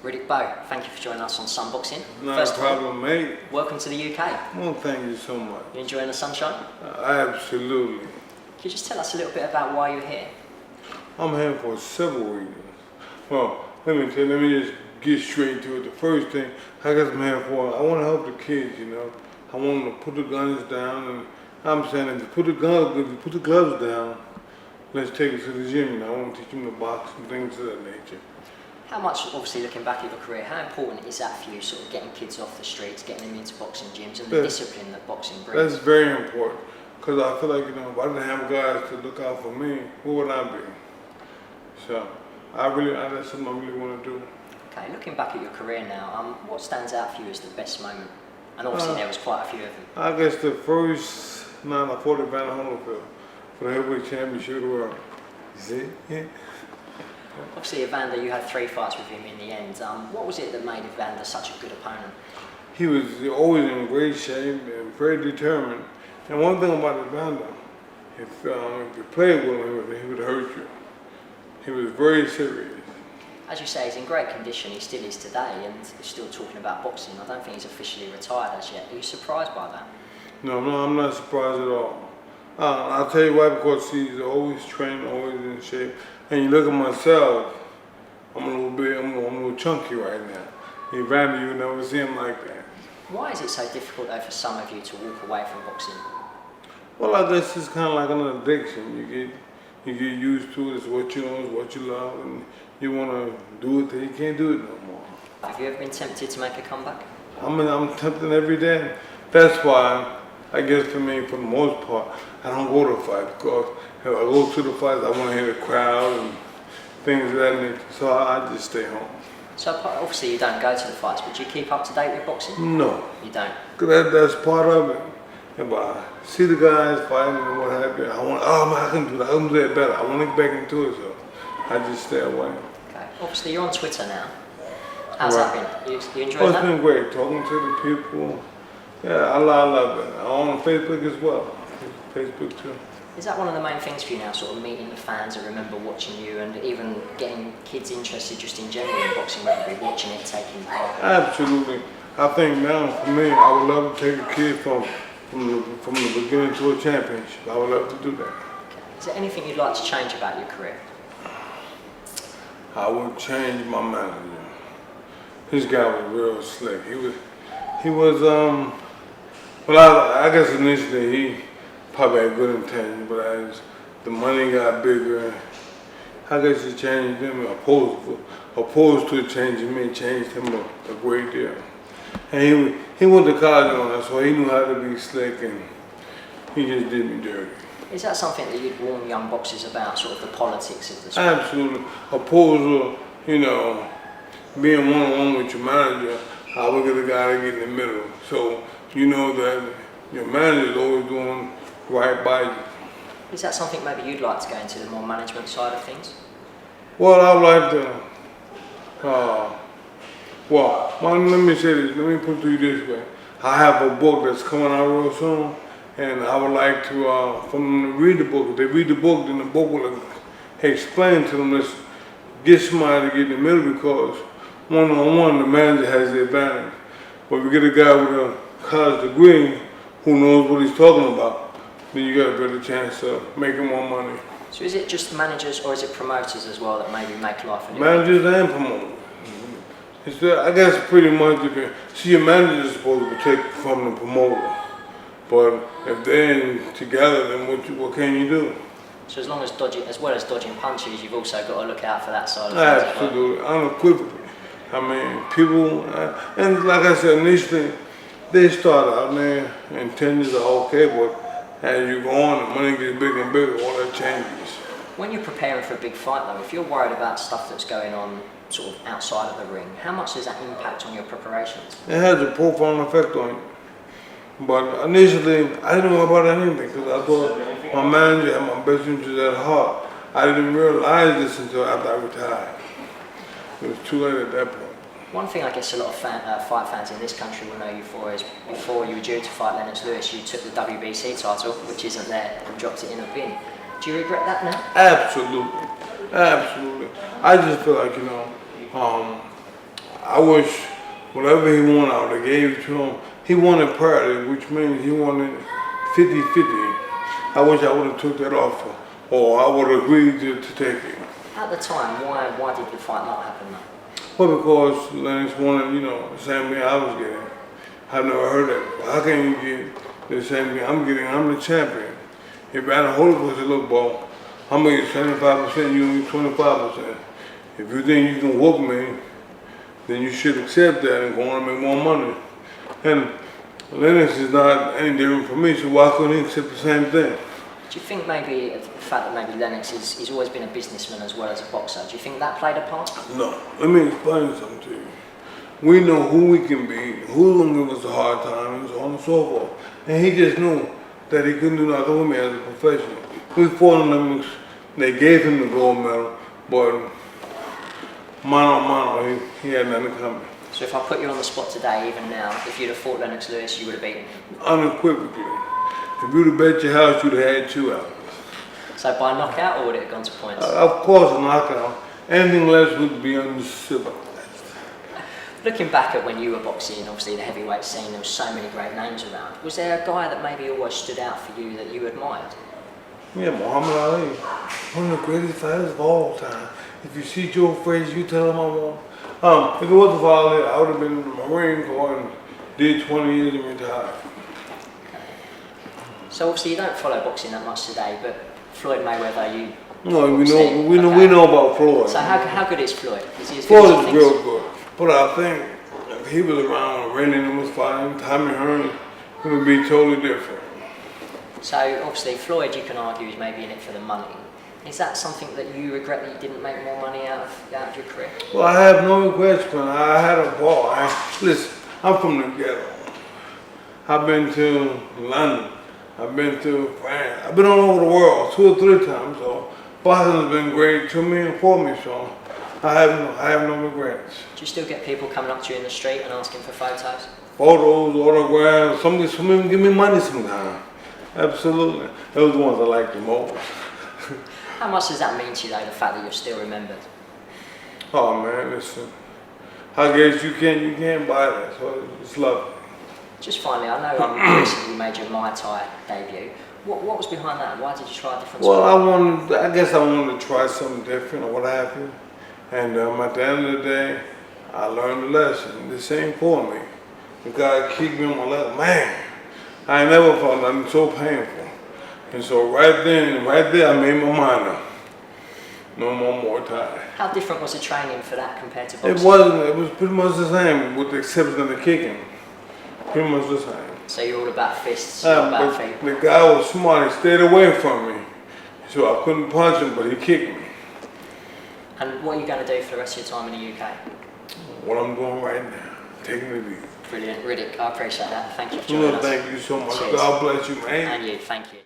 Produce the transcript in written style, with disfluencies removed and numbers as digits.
Riddick Bowe, thank you for joining us on Sunboxing. Not a problem, mate. Welcome to the UK. Well, thank you so much. You enjoying the sunshine? Absolutely. Can you just tell us a little bit about why you're here? I'm here for several reasons. Well, let me just get straight to it. The first thing, I guess I'm here for, I want to help the kids, you know. I want them to put the guns down, and I'm saying if you put the gloves down, let's take it to the gym, you know. I want to teach them to box and things of that nature. How much, obviously looking back at your career, how important is that for you, sort of getting kids off the streets, getting them into boxing gyms and the discipline that boxing brings? That's very important, because I feel like, you know, if I didn't have guys to look out for me, where would I be? So, that's something I really want to do. Okay, looking back at your career now, what stands out for you as the best moment? And obviously there was quite a few of them. I guess the first 940 Van Holyfield for the heavyweight championship of the world. You see? Yeah. Obviously, Evander, you had 3 fights with him in the end. What was it that made Evander such a good opponent? He was always in great shape and very determined. And one thing about Evander, if you played with him, he would hurt you. He was very serious. As you say, he's in great condition. He still is today, and he's still talking about boxing. I don't think he's officially retired as yet. Are you surprised by that? No, I'm not surprised at all. I'll tell you why, because he's always trained, always in shape. And you look at myself, I'm a little chunky right now. Evander, you would never see him like that. Why is it so difficult though for some of you to walk away from boxing? Well, I guess it's kind of like an addiction. You get used to it. It's what you know, it's what you love, and you want to do it till you can't do it no more. Have you ever been tempted to make a comeback? I'm tempted every day. That's why, I guess for me, for the most part, I don't go to fight, because if I go to the fights, I want to hear the crowd and things of that nature. So I just stay home. So obviously you don't go to the fights, but do you keep up to date with boxing? No. You don't? That's part of it. If I see the guys fighting and what have you, I want, oh man, I can do that. I can do that better. I want to get back into it, so I just stay away. Okay. Obviously you're on Twitter now. How's that been? You enjoying that? Oh, it's been great, talking to the people. Yeah, I love it. I'm on Facebook as well. Facebook too. Is that one of the main things for you now, sort of meeting the fans that remember watching you, and even getting kids interested just in general in boxing, whether they be watching it, taking part? Absolutely. I think now, for me, I would love to take a kid from the beginning to a championship. I would love to do that. Okay. Is there anything you'd like to change about your career? I would change my manager. This guy was real slick. He was well, I guess initially he probably had good intentions, but as the money got bigger, I guess he changed him, opposed to changing me, changed him a great deal. And he went to college on that, so he knew how to be slick, and he just did me dirty. Is that something that you'd warn young boxers about, sort of the politics of the sport? Absolutely. Opposed to, you know, being one-on-one with your manager, I would get a guy to get in the middle. So you know that your manager is always doing right by you. Is that something maybe you'd like to go into, the more management side of things? Well, I would like to, let me say this, let me put it to you this way. I have a book that's coming out real soon, and I would like to, for them to read the book. If they read the book, then the book will explain to them, let's get somebody to get in the middle, because one-on-one, the manager has the advantage. But if you get a guy with a college degree who knows what he's talking about, then you got a better chance of making more money. So is it just managers, or is it promoters as well that maybe make life a little managers and promoters. It's I guess pretty much, see, your manager is supposed to take from the promoter. But if they're in together, then what can you do? So as well as dodging punches, you've also got to look out for that side of things. Absolutely, unequivocally. I mean, people, and like I said initially, they start out there, intentions are okay, but as you go on, the money gets bigger and bigger, all that changes. When you're preparing for a big fight though, if you're worried about stuff that's going on sort of outside of the ring, how much does that impact on your preparations? It has a profound effect on you. But initially, I didn't know about anything, because I thought my manager had my best interests at heart. I didn't realize this until after I retired. It was too late at that point. One thing I guess a lot of fight fans in this country will know you for is, before you were due to fight Lennox Lewis, you took the WBC title, which isn't there, and dropped it in a bin. Do you regret that now? Absolutely. Absolutely. I just feel like, you know, I wish whatever he wanted, I would have gave it to him. He wanted parity, which means he wanted 50-50. I wish I would have took that offer, or I would have agreed to take it. At the time, why did the fight not happen though? Well, because Lennox wanted, the same thing I was getting. I've never heard that. How can you get the same thing I'm getting? I'm the champion. If I hold it with a little ball, I'm gonna get 75%, you get 25%. If you think you can whoop me, then you should accept that and go on and make more money. And Lennox is not any different from me, so why couldn't he accept the same thing? Do you think maybe the fact that maybe Lennox he's always been a businessman as well as a boxer, do you think that played a part? No. Let me explain something to you. We know who we can beat, who's gonna give us a hard time, and so on and so forth. And he just knew that he couldn't do nothing with me as a professional. We fought in the Olympics, they gave him the gold medal, but mano a mano, he had nothing coming. So if I put you on the spot today, even now, if you'd have fought Lennox Lewis, you would have beaten him? Unequivocally. If you'd have bet your house, you'd have had 2 hours. So by knockout, or would it have gone to points? Of course, a knockout. Anything less would be uncivilized. Looking back at when you were boxing, obviously the heavyweight scene, there was so many great names around. Was there a guy that maybe always stood out for you that you admired? Yeah, Muhammad Ali. One of the greatest fighters of all time. If you see Joe Frazier, you tell him I won. If it wasn't for Ali, I would have been in the Marine Corps and did 20 years and retired. So obviously you don't follow boxing that much today, but Floyd Mayweather, you... No, we know about Floyd. So how good is Floyd? Is he as good Floyd as is he thinks? real good. But I think if he was around when Randy was fighting, Tommy Hearn, it would be totally different. So obviously Floyd, you can argue, is maybe in it for the money. Is that something that you regret that you didn't make more money out of your career? Well, I have no regrets, man. I had a ball. Listen, I'm from the ghetto. I've been to London. I've been to France. I've been all over the world 2 or 3 times. So boxing has been great to me and for me. So I have no regrets. Do you still get people coming up to you in the street and asking for photos? Photos, autographs. Some even give me money sometimes. Absolutely. Those are the ones I like the most. How much does that mean to you, though, the fact that you're still remembered? Oh man, listen. I guess you can't buy that, so it's lovely. Just finally, I know recently you made your Muay Thai debut. What was behind that? Why did you try a different sport? Well, I guess I wanted to try something different or what have you. And at the end of the day, I learned a lesson. This ain't for me. The guy kicked me on my leg. Man, I ain't never felt nothing so painful. And so right there, I made my mind up. No more Muay Thai. How different was the training for that compared to boxing? It wasn't. It was pretty much the same, with the exception of the kicking. Pretty much the same. So you're all about fists, not about feet. The guy was smart. He stayed away from me, so I couldn't punch him, but he kicked me. And what are you going to do for the rest of your time in the UK? What I'm doing right now, taking the lead. Brilliant. Riddick, I appreciate that. Thank you for joining us. Thank you so much. Cheers. God bless you, man. And you, thank you.